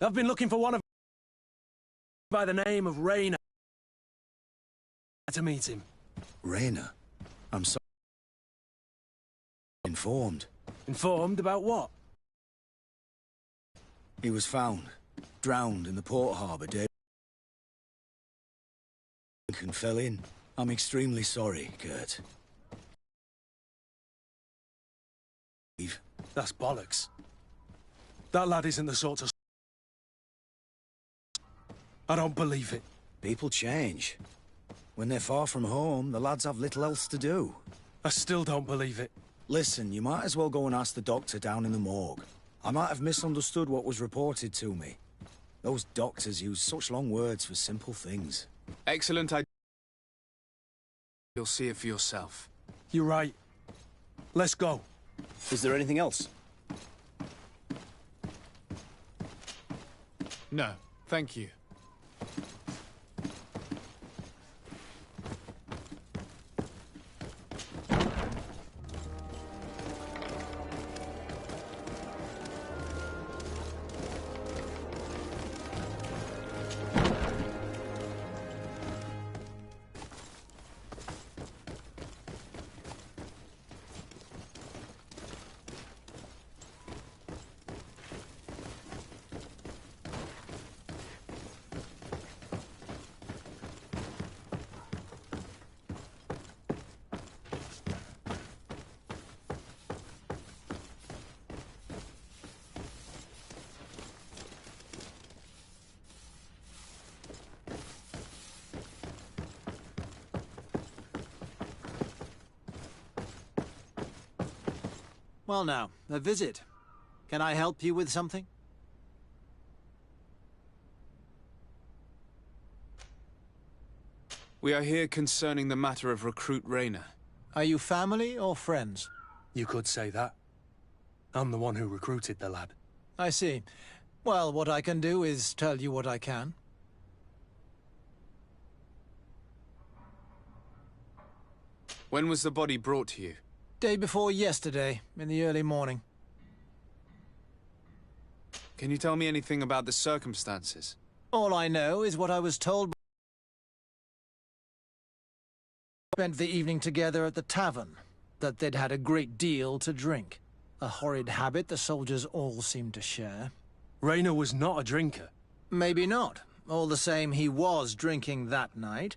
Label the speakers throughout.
Speaker 1: I've been looking for one of by the name of Rayner to meet him.
Speaker 2: Rayner? I'm sorry. Informed.
Speaker 1: Informed about what?
Speaker 2: He was found, drowned in the port harbour day and fell in. I'm extremely sorry, Kurt.
Speaker 1: That's bollocks. That lad isn't the sort of... I don't believe it.
Speaker 2: People change. When they're far from home, the lads have little else to do.
Speaker 1: I still don't believe it.
Speaker 2: Listen, you might as well go and ask the doctor down in the morgue. I might have misunderstood what was reported to me. Those doctors use such long words for simple things.
Speaker 3: Excellent idea. You'll see it for yourself.
Speaker 1: You're right. Let's go.
Speaker 2: Is there anything else?
Speaker 3: No, thank you.
Speaker 4: Well now, a visit. Can I help you with something?
Speaker 3: We are here concerning the matter of recruit Rayner.
Speaker 4: Are you family or friends?
Speaker 1: You could say that. I'm the one who recruited the lad.
Speaker 4: I see. Well, what I can do is tell you what I can.
Speaker 3: When was the body brought to you?
Speaker 4: Day before yesterday, in the early morning.
Speaker 3: Can you tell me anything about the circumstances?
Speaker 4: All I know is what I was told. Spent the evening together at the tavern, that they'd had a great deal to drink. A horrid habit the soldiers all seemed to share.
Speaker 1: Rayner was not a drinker.
Speaker 4: Maybe not. All the same, he was drinking that night.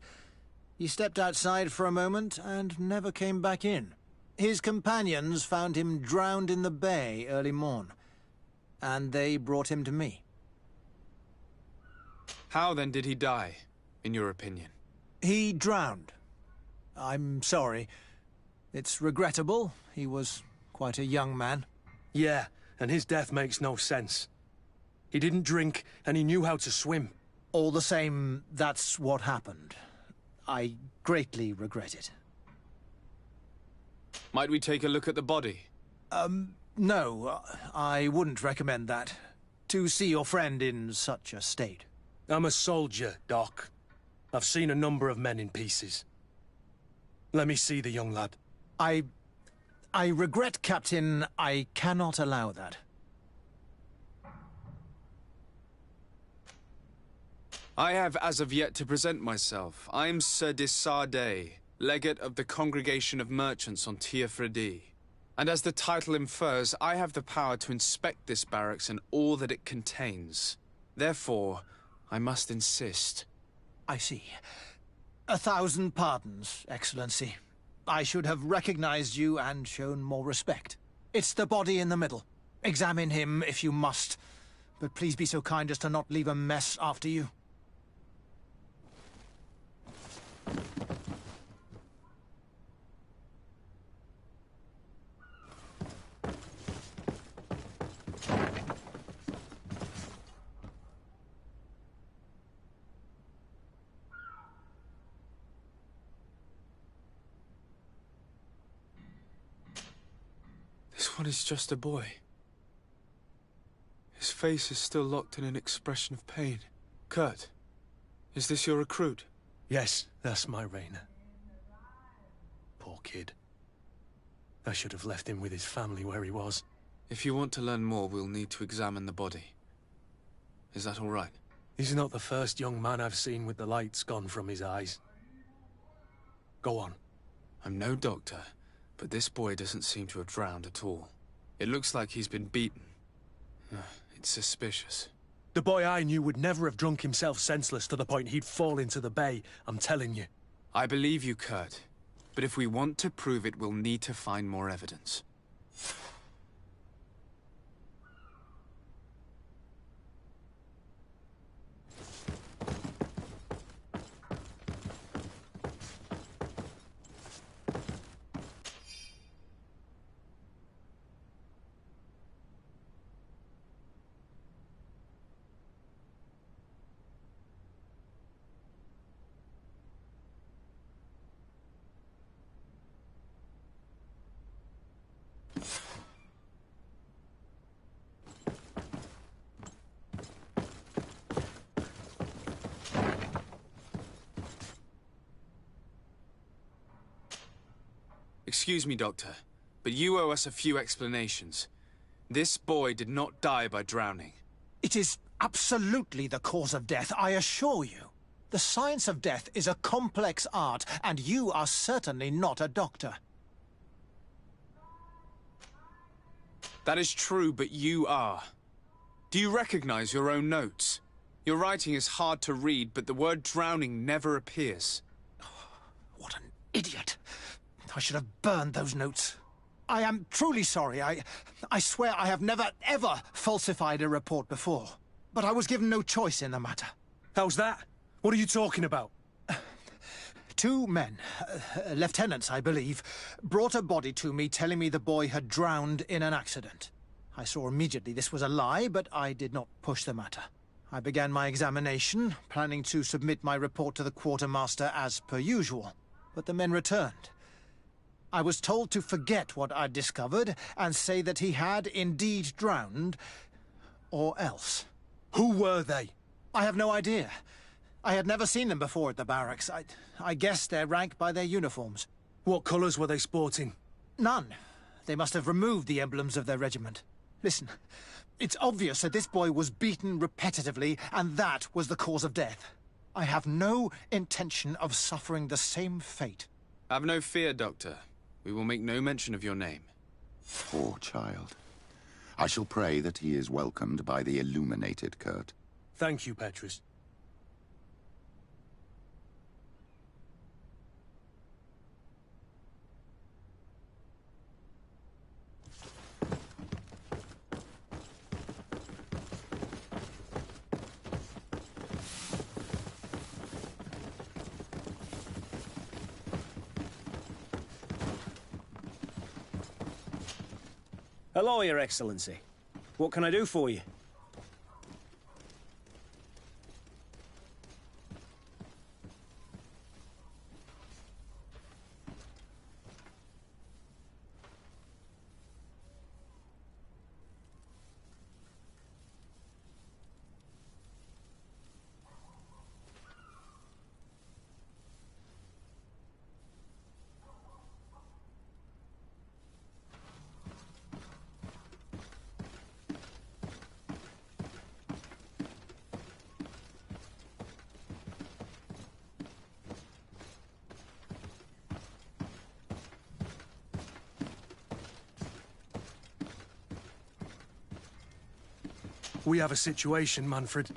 Speaker 4: He stepped outside for a moment and never came back in. His companions found him drowned in the bay early morn, and they brought him to me.
Speaker 3: How then did he die, in your opinion?
Speaker 4: He drowned. I'm sorry. It's regrettable. He was quite a young man.
Speaker 1: Yeah, and his death makes no sense. He didn't drink, and he knew how to swim.
Speaker 4: All the same, that's what happened. I greatly regret it.
Speaker 3: Might we take a look at the body?
Speaker 4: No, I wouldn't recommend that. To see your friend in such a state.
Speaker 1: I'm a soldier, Doc. I've seen a number of men in pieces. Let me see the young lad.
Speaker 4: I regret, Captain. I cannot allow that.
Speaker 3: I have as of yet to present myself. I'm Sir Desardet, legate of the Congregation of Merchants on Tiafredi. And as the title infers, I have the power to inspect this barracks and all that it contains. Therefore, I must insist.
Speaker 4: I see. 1,000 pardons, Excellency. I should have recognized you and shown more respect. It's the body in the middle. Examine him if you must, but please be so kind as to not leave a mess after you.
Speaker 3: This one is just a boy. His face is still locked in an expression of pain. Kurt, is this your recruit?
Speaker 1: Yes, that's my Rayner. Poor kid. I should have left him with his family where he was.
Speaker 3: If you want to learn more, we'll need to examine the body. Is that all right?
Speaker 1: He's not the first young man I've seen with the lights gone from his eyes. Go on.
Speaker 3: I'm no doctor, but this boy doesn't seem to have drowned at all. It looks like he's been beaten. It's suspicious.
Speaker 1: The boy I knew would never have drunk himself senseless to the point he'd fall into the bay, I'm telling you.
Speaker 3: I believe you, Kurt. But if we want to prove it, we'll need to find more evidence. Excuse me, Doctor, but you owe us a few explanations. This boy did not die by drowning.
Speaker 4: It is absolutely the cause of death, I assure you. The science of death is a complex art, and you are certainly not a doctor.
Speaker 3: That is true, but you are. Do you recognize your own notes? Your writing is hard to read, but the word drowning never appears.
Speaker 4: What an idiot. I should have burned those notes. I am truly sorry. I swear I have never, ever falsified a report before. But I was given no choice in the matter.
Speaker 1: How's that? What are you talking about?
Speaker 4: Two men, lieutenants, I believe, brought a body to me telling me the boy had drowned in an accident. I saw immediately this was a lie, but I did not push the matter. I began my examination, planning to submit my report to the quartermaster as per usual. But the men returned. I was told to forget what I'd discovered and say that he had indeed drowned, or else.
Speaker 1: Who were they?
Speaker 4: I have no idea. I had never seen them before at the barracks. I guessed their rank by their uniforms.
Speaker 1: What colours were they sporting?
Speaker 4: None. They must have removed the emblems of their regiment. Listen, it's obvious that this boy was beaten repetitively, and that was the cause of death. I have no intention of suffering the same fate.
Speaker 3: Have no fear, Doctor. We will make no mention of your name.
Speaker 5: Poor child. I shall pray that he is welcomed by the illuminated, Kurt.
Speaker 1: Thank you, Petrus.
Speaker 6: Hello, Your Excellency. What can I do for you?
Speaker 1: We have a situation, Manfred.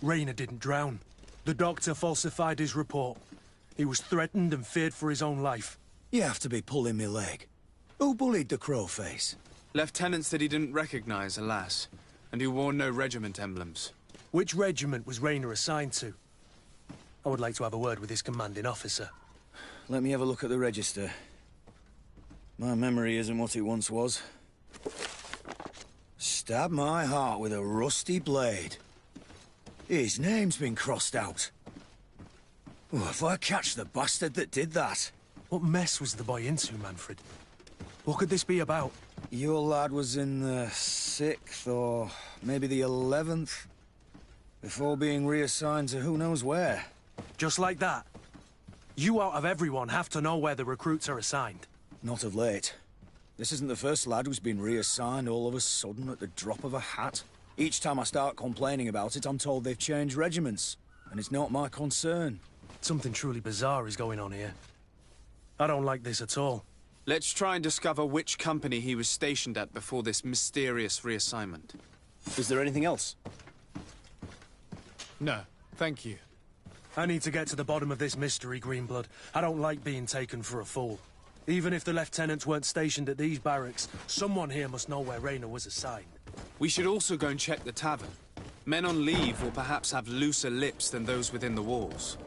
Speaker 1: Raynor didn't drown. The doctor falsified his report. He was threatened and feared for his own life.
Speaker 2: You have to be pulling me leg. Who bullied the crowface?
Speaker 3: Lieutenants that he didn't recognize, alas, and who wore no regiment emblems.
Speaker 1: Which regiment was Raynor assigned to? I would like to have a word with his commanding officer.
Speaker 2: Let me have a look at the register. My memory isn't what it once was. Stab my heart with a rusty blade. His name's been crossed out. Oh, if I catch the bastard that did that.
Speaker 1: What mess was the boy into, Manfred? What could this be about?
Speaker 2: Your lad was in the 6th or maybe the 11th, before being reassigned to who knows where.
Speaker 1: Just like that? You out of everyone have to know where the recruits are assigned.
Speaker 2: Not of late. This isn't the first lad who's been reassigned all of a sudden at the drop of a hat. Each time I start complaining about it, I'm told they've changed regiments, and it's not my concern.
Speaker 1: Something truly bizarre is going on here. I don't like this at all.
Speaker 3: Let's try and discover which company he was stationed at before this mysterious reassignment.
Speaker 6: Is there anything else?
Speaker 3: No, thank you.
Speaker 1: I need to get to the bottom of this mystery, Greenblood. I don't like being taken for a fool. Even if the lieutenants weren't stationed at these barracks, someone here must know where Raynor was assigned.
Speaker 3: We should also go and check the tavern. Men on leave will perhaps have looser lips than those within the walls.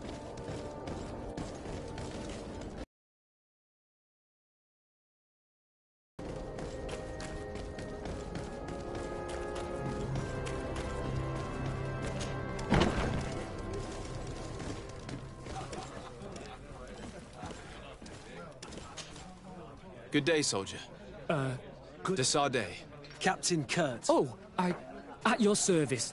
Speaker 3: Good day, soldier.
Speaker 1: Good...
Speaker 3: Desarde.
Speaker 1: Captain Kurt.
Speaker 7: Oh, at your service.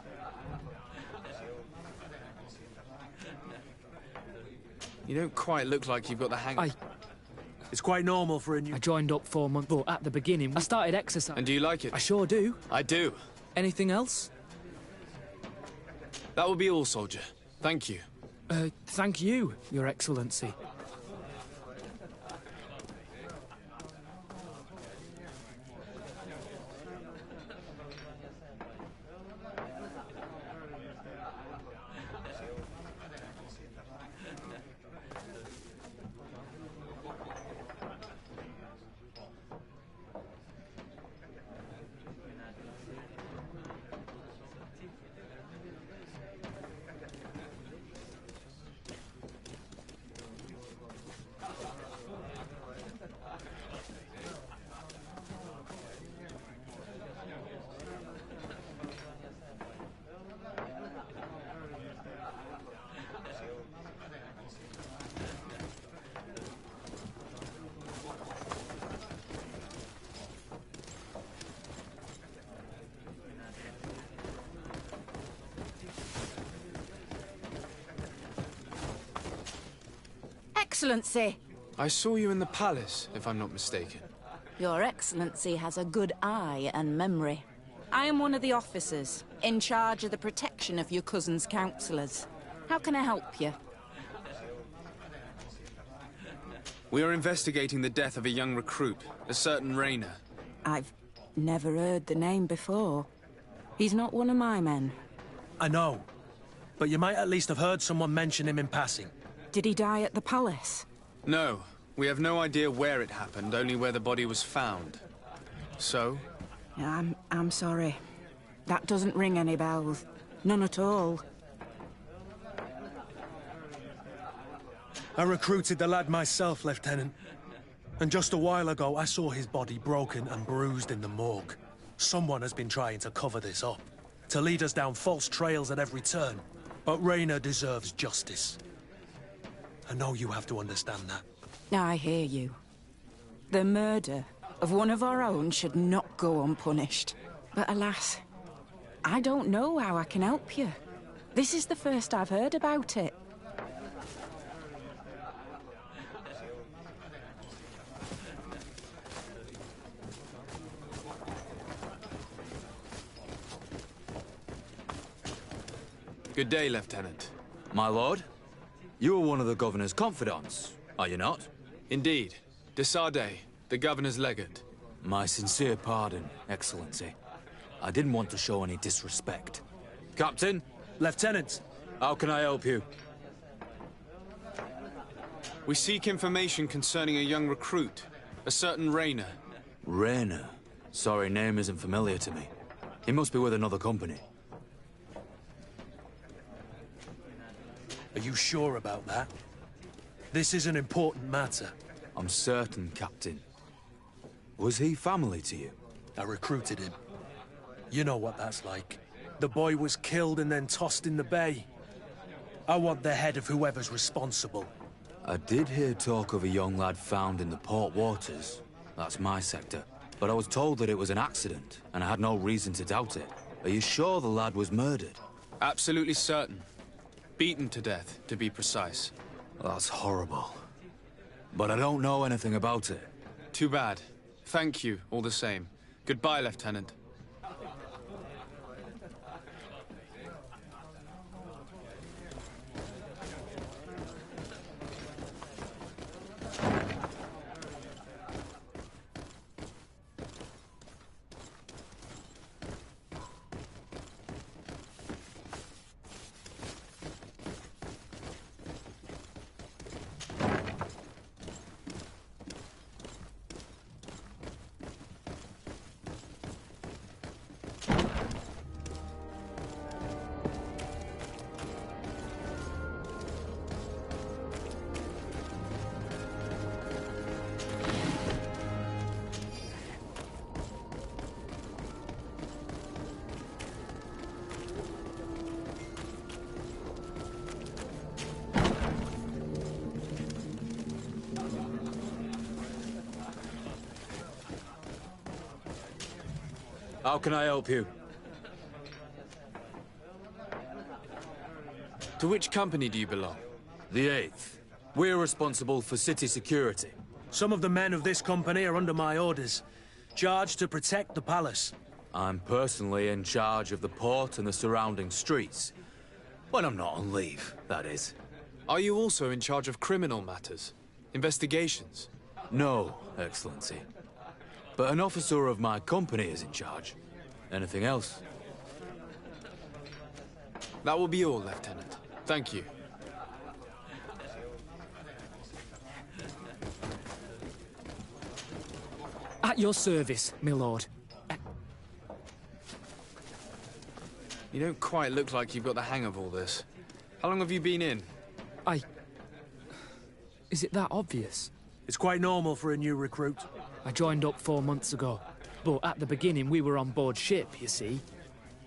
Speaker 3: You don't quite look like you've got the hang...
Speaker 1: It's quite normal for a new...
Speaker 7: I joined up 4 months, but at the beginning, I started exercise.
Speaker 3: And do you like it?
Speaker 7: I sure do.
Speaker 3: I do.
Speaker 7: Anything else?
Speaker 3: That will be all, soldier. Thank you.
Speaker 7: Thank you, Your Excellency.
Speaker 8: Excellency!
Speaker 3: I saw you in the palace, if I'm not mistaken.
Speaker 8: Your Excellency has a good eye and memory. I am one of the officers, in charge of the protection of your cousin's councillors. How can I help you?
Speaker 3: We are investigating the death of a young recruit, a certain Raynor.
Speaker 8: I've never heard the name before. He's not one of my men.
Speaker 1: I know. But you might at least have heard someone mention him in passing.
Speaker 8: Did he die at the palace?
Speaker 3: No. We have no idea where it happened, only where the body was found. So?
Speaker 8: I'm sorry. That doesn't ring any bells. None at all.
Speaker 1: I recruited the lad myself, Lieutenant. And just a while ago, I saw his body broken and bruised in the morgue. Someone has been trying to cover this up, to lead us down false trails at every turn. But Raynor deserves justice. I know you have to understand that.
Speaker 8: I hear you. The murder of one of our own should not go unpunished. But alas, I don't know how I can help you. This is the first I've heard about it.
Speaker 3: Good day, Lieutenant.
Speaker 9: My lord? You are one of the governor's confidants, are you not?
Speaker 3: Indeed. Desarde, the governor's legate.
Speaker 9: My sincere pardon, Excellency. I didn't want to show any disrespect. Captain?
Speaker 1: Lieutenant!
Speaker 9: How can I help you?
Speaker 3: We seek information concerning a young recruit, a certain Raynor.
Speaker 9: Raynor? Sorry, name isn't familiar to me. He must be with another company.
Speaker 1: Are you sure about that? This is an important matter.
Speaker 9: I'm certain, Captain. Was he family to you?
Speaker 1: I recruited him. You know what that's like. The boy was killed and then tossed in the bay. I want the head of whoever's responsible.
Speaker 9: I did hear talk of a young lad found in the port waters. That's my sector. But I was told that it was an accident, and I had no reason to doubt it. Are you sure the lad was murdered?
Speaker 3: Absolutely certain. Beaten to death, to be precise.
Speaker 9: That's horrible. But I don't know anything about it.
Speaker 3: Too bad. Thank you, all the same. Goodbye, Lieutenant.
Speaker 9: How can I help you?
Speaker 3: To which company do you belong?
Speaker 9: The 8th. We're responsible for city security.
Speaker 1: Some of the men of this company are under my orders, charged to protect the palace.
Speaker 9: I'm personally in charge of the port and the surrounding streets. When I'm not on leave, that is.
Speaker 3: Are you also in charge of criminal matters? Investigations?
Speaker 9: No, Excellency. But an officer of my company is in charge. Anything else?
Speaker 3: That will be all, Lieutenant. Thank you.
Speaker 7: At your service, my lord.
Speaker 3: You don't quite look like you've got the hang of all this. How long have you been in?
Speaker 7: Is it that obvious?
Speaker 1: It's quite normal for a new recruit.
Speaker 7: I joined up 4 months ago. But at the beginning, we were on board ship, you see.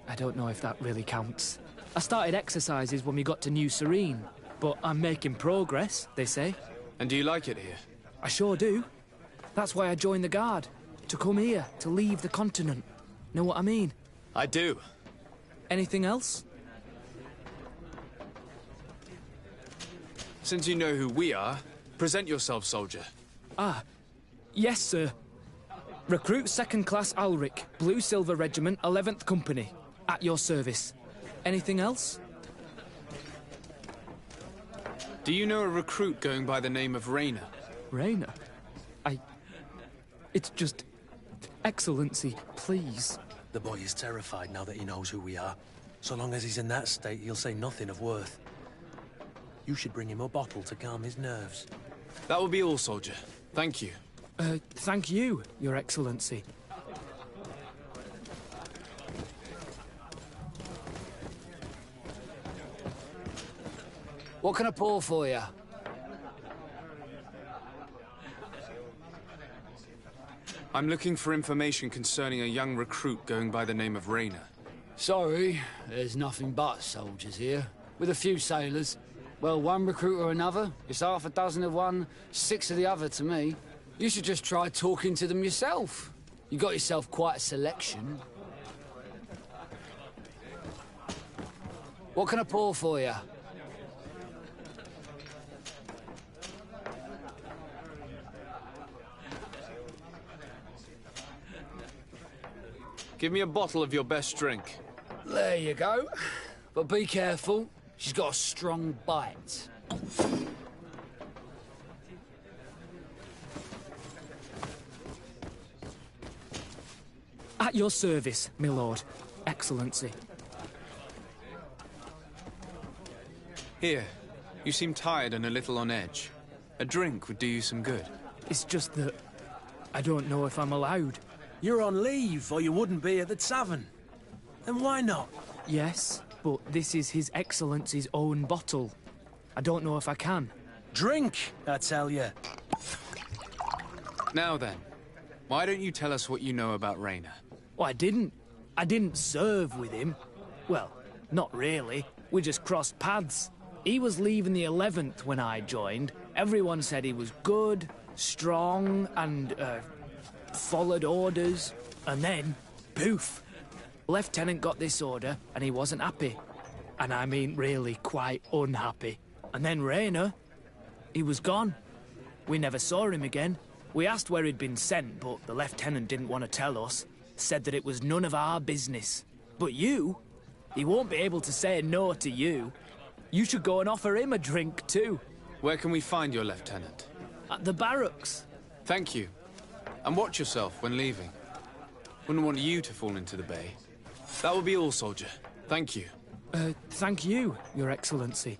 Speaker 7: I don't know if that really counts. I started exercises when we got to New Serene. But I'm making progress, they say.
Speaker 3: And do you like it here?
Speaker 7: I sure do. That's why I joined the Guard. To come here, to leave the continent. Know what I mean?
Speaker 3: I do.
Speaker 7: Anything else?
Speaker 3: Since you know who we are, present yourself, soldier.
Speaker 7: Yes, sir. Recruit 2nd Class Alric, Blue Silver Regiment, 11th Company. At your service. Anything else?
Speaker 3: Do you know a recruit going by the name of Rayner?
Speaker 7: Rayner? It's just... Excellency, please.
Speaker 1: The boy is terrified now that he knows who we are. So long as he's in that state, he'll say nothing of worth. You should bring him a bottle to calm his nerves.
Speaker 3: That will be all, soldier. Thank you.
Speaker 7: Thank you, Your Excellency.
Speaker 10: What can I pour for you?
Speaker 3: I'm looking for information concerning a young recruit going by the name of Rayner.
Speaker 10: Sorry, there's nothing but soldiers here. With a few sailors. Well, one recruit or another. It's half a dozen of one, 6 of the other to me. You should just try talking to them yourself. You got yourself quite a selection. What can I pour for you?
Speaker 3: Give me a bottle of your best drink.
Speaker 10: There you go. But be careful. She's got a strong bite.
Speaker 7: At your service, my lord. Excellency.
Speaker 3: Here. You seem tired and a little on edge. A drink would do you some good.
Speaker 7: It's just that... I don't know if I'm allowed.
Speaker 1: You're on leave, or you wouldn't be at the tavern. Then why not?
Speaker 7: Yes, but this is His Excellency's own bottle. I don't know if I can.
Speaker 1: Drink, I tell you.
Speaker 3: Now then, why don't you tell us what you know about Rayner?
Speaker 7: Well, I didn't serve with him. Well, not really. We just crossed paths. He was leaving the 11th when I joined. Everyone said he was good, strong, and, followed orders. And then, poof. Lieutenant got this order, and he wasn't happy. And I mean really quite unhappy. And then Rayner, he was gone. We never saw him again. We asked where he'd been sent, but the lieutenant didn't want to tell us. Said that it was none of our business. But you, he won't be able to say no to you. You should go and offer him a drink too.
Speaker 3: Where can we find your lieutenant?
Speaker 7: At the barracks.
Speaker 3: Thank you. And watch yourself when leaving. Wouldn't want you to fall into the bay. That will be all, soldier. Thank you.
Speaker 7: Thank you, Your Excellency.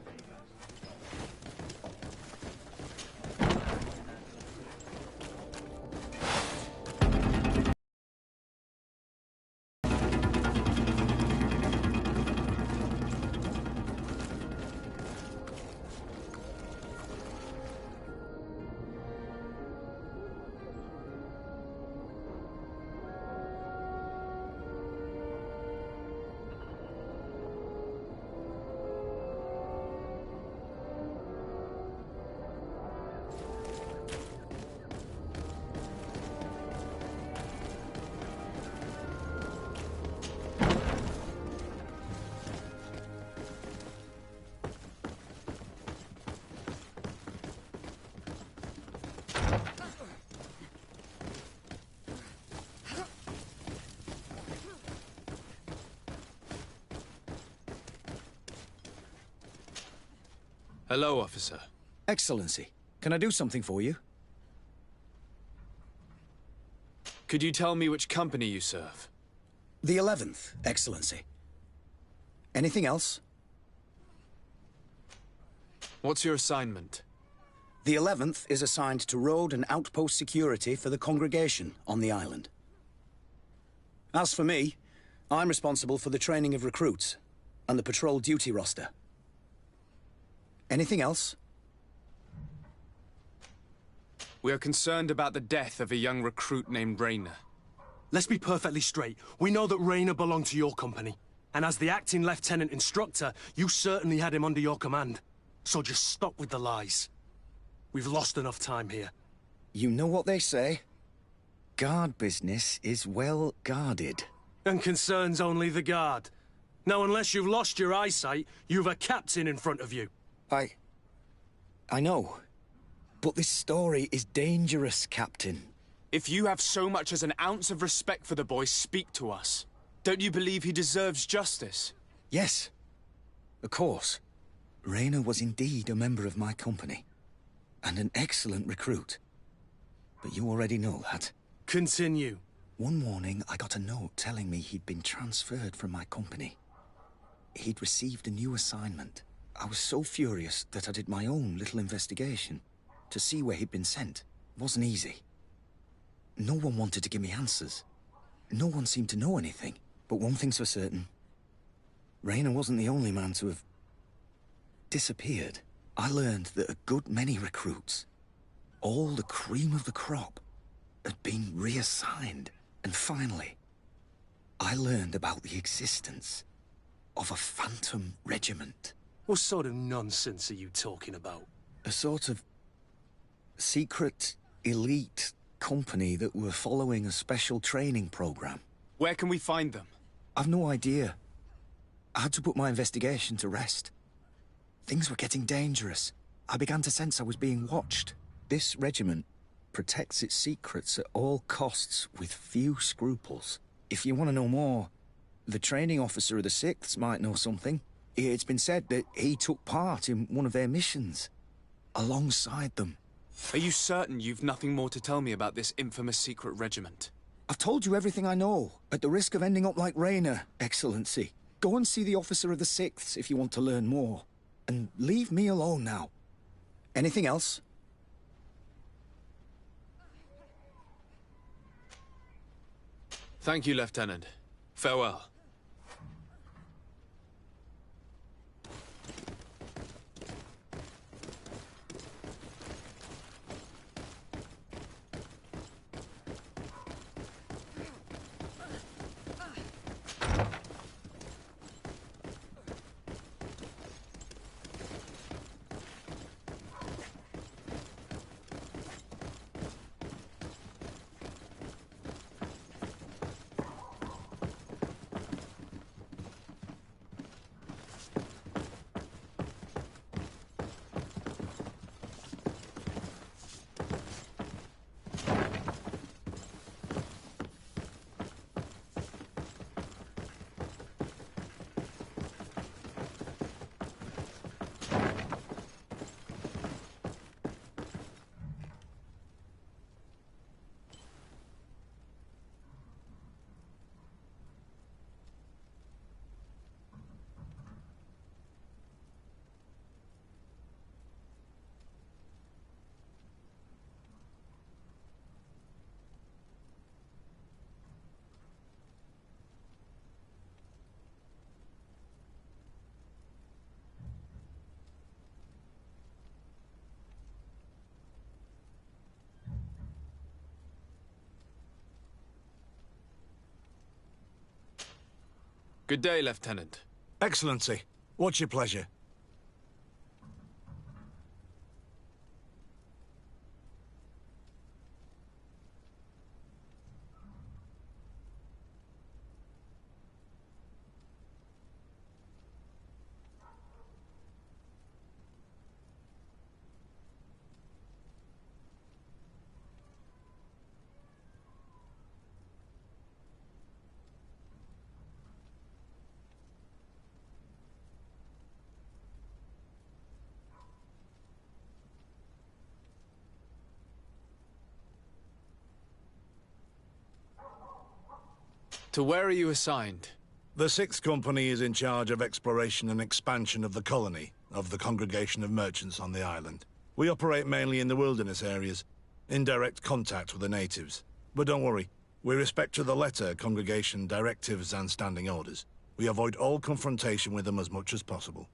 Speaker 3: Hello, officer.
Speaker 2: Excellency, can I do something for you?
Speaker 3: Could you tell me which company you serve?
Speaker 2: The 11th, Excellency. Anything else?
Speaker 3: What's your assignment?
Speaker 2: The 11th is assigned to road and outpost security for the congregation on the island. As for me, I'm responsible for the training of recruits and the patrol duty roster. Anything else?
Speaker 3: We are concerned about the death of a young recruit named Rayner.
Speaker 1: Let's be perfectly straight. We know that Rayner belonged to your company. And as the acting lieutenant instructor, you certainly had him under your command. So just stop with the lies. We've lost enough time here.
Speaker 2: You know what they say? Guard business is well guarded.
Speaker 1: And concerns only the guard. Now, unless you've lost your eyesight, you've a captain in front of you.
Speaker 2: I know. But this story is dangerous, Captain.
Speaker 3: If you have so much as an ounce of respect for the boy, speak to us. Don't you believe he deserves justice?
Speaker 2: Yes, of course. Rayner was indeed a member of my company. And an excellent recruit. But you already know that.
Speaker 1: Continue.
Speaker 2: One morning, I got a note telling me he'd been transferred from my company. He'd received a new assignment. I was so furious that I did my own little investigation to see where he'd been sent. It wasn't easy. No one wanted to give me answers. No one seemed to know anything. But one thing's for certain. Rayner wasn't the only man to have disappeared. I learned that a good many recruits, all the cream of the crop, had been reassigned. And finally, I learned about the existence of a phantom regiment.
Speaker 1: What sort of nonsense are you talking about?
Speaker 2: A sort of secret, elite company that were following a special training program.
Speaker 3: Where can we find them?
Speaker 2: I've no idea. I had to put my investigation to rest. Things were getting dangerous. I began to sense I was being watched. This regiment protects its secrets at all costs with few scruples. If you want to know more, the training officer of the 6th might know something. It's been said that he took part in one of their missions, alongside them.
Speaker 3: Are you certain you've nothing more to tell me about this infamous secret regiment?
Speaker 2: I've told you everything I know, at the risk of ending up like Rayner, Excellency. Go and see the officer of the 6th if you want to learn more. And leave me alone now. Anything else?
Speaker 3: Thank you, Lieutenant. Farewell. Good day, Lieutenant.
Speaker 2: Excellency, what's your pleasure?
Speaker 3: To where are you assigned?
Speaker 11: The 6th Company is in charge of exploration and expansion of the colony of the Congregation of Merchants on the island. We operate mainly in the wilderness areas, in direct contact with the natives. But don't worry, we respect to the letter Congregation directives and standing orders. We avoid all confrontation with them as much as possible.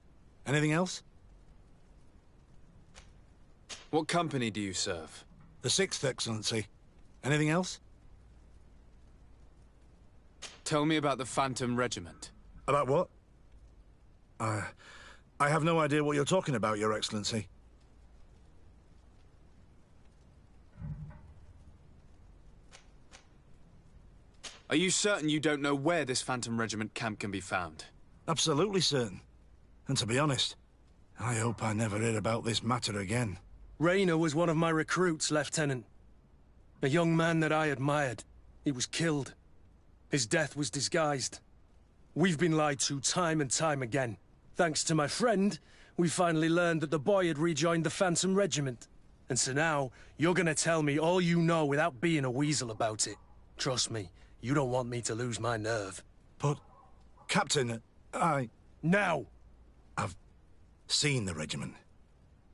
Speaker 11: Anything else?
Speaker 3: What company do you serve?
Speaker 11: The 6th, Excellency. Anything else?
Speaker 3: Tell me about the Phantom Regiment.
Speaker 11: About what? I have no idea what you're talking about, Your Excellency.
Speaker 3: Are you certain you don't know where this Phantom Regiment camp can be found?
Speaker 11: Absolutely certain. And to be honest, I hope I never hear about this matter again.
Speaker 1: Rayner was one of my recruits, Lieutenant. A young man that I admired. He was killed. His death was disguised. We've been lied to time and time again. Thanks to my friend, we finally learned that the boy had rejoined the Phantom Regiment. And so now, you're gonna tell me all you know without being a weasel about it. Trust me, you don't want me to lose my nerve.
Speaker 11: But, Captain,
Speaker 1: Now!
Speaker 11: I've seen the regiment.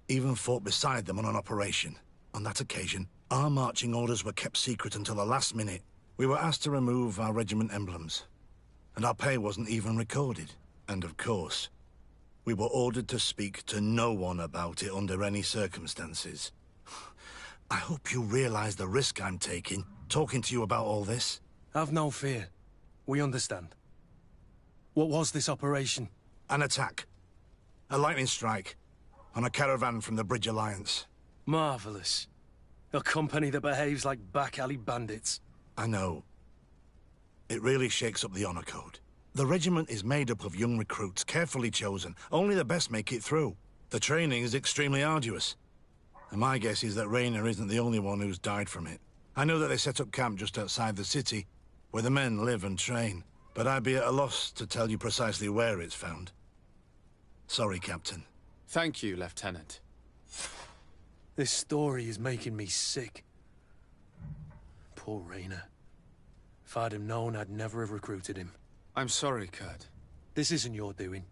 Speaker 11: Even fought beside them on an operation. On that occasion, our marching orders were kept secret until the last minute. We were asked to remove our regiment emblems. And our pay wasn't even recorded. And of course, we were ordered to speak to no one about it under any circumstances. I hope you realize the risk I'm taking, talking to you about all this.
Speaker 1: Have no fear. We understand. What was this operation?
Speaker 11: An attack. A lightning strike. On a caravan from the Bridge Alliance.
Speaker 1: Marvelous. A company that behaves like back-alley bandits.
Speaker 11: I know. It really shakes up the honor code. The regiment is made up of young recruits, carefully chosen. Only the best make it through. The training is extremely arduous. And my guess is that Rayner isn't the only one who's died from it. I know that they set up camp just outside the city, where the men live and train. But I'd be at a loss to tell you precisely where it's found. Sorry, Captain.
Speaker 3: Thank you, Lieutenant.
Speaker 1: This story is making me sick. Poor Rayner. If I'd have known, I'd never have recruited him.
Speaker 3: I'm sorry, Kurt.
Speaker 1: This isn't your doing.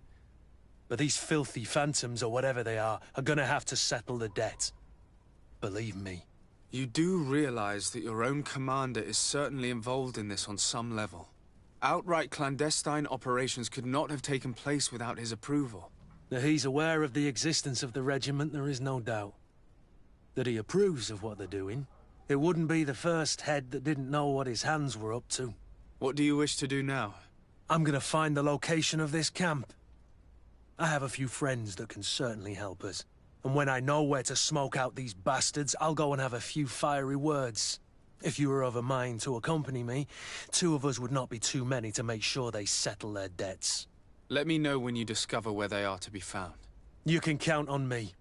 Speaker 1: But these filthy phantoms, or whatever they are gonna have to settle the debt. Believe me.
Speaker 3: You do realize that your own commander is certainly involved in this on some level. Outright clandestine operations could not have taken place without his approval.
Speaker 1: That he's aware of the existence of the regiment, there is no doubt. That he approves of what they're doing. It wouldn't be the first head that didn't know what his hands were up to.
Speaker 3: What do you wish to do now?
Speaker 1: I'm gonna find the location of this camp. I have a few friends that can certainly help us. And when I know where to smoke out these bastards, I'll go and have a few fiery words. If you were of a mind to accompany me, 2 of us would not be too many to make sure they settle their debts.
Speaker 3: Let me know when you discover where they are to be found.
Speaker 1: You can count on me.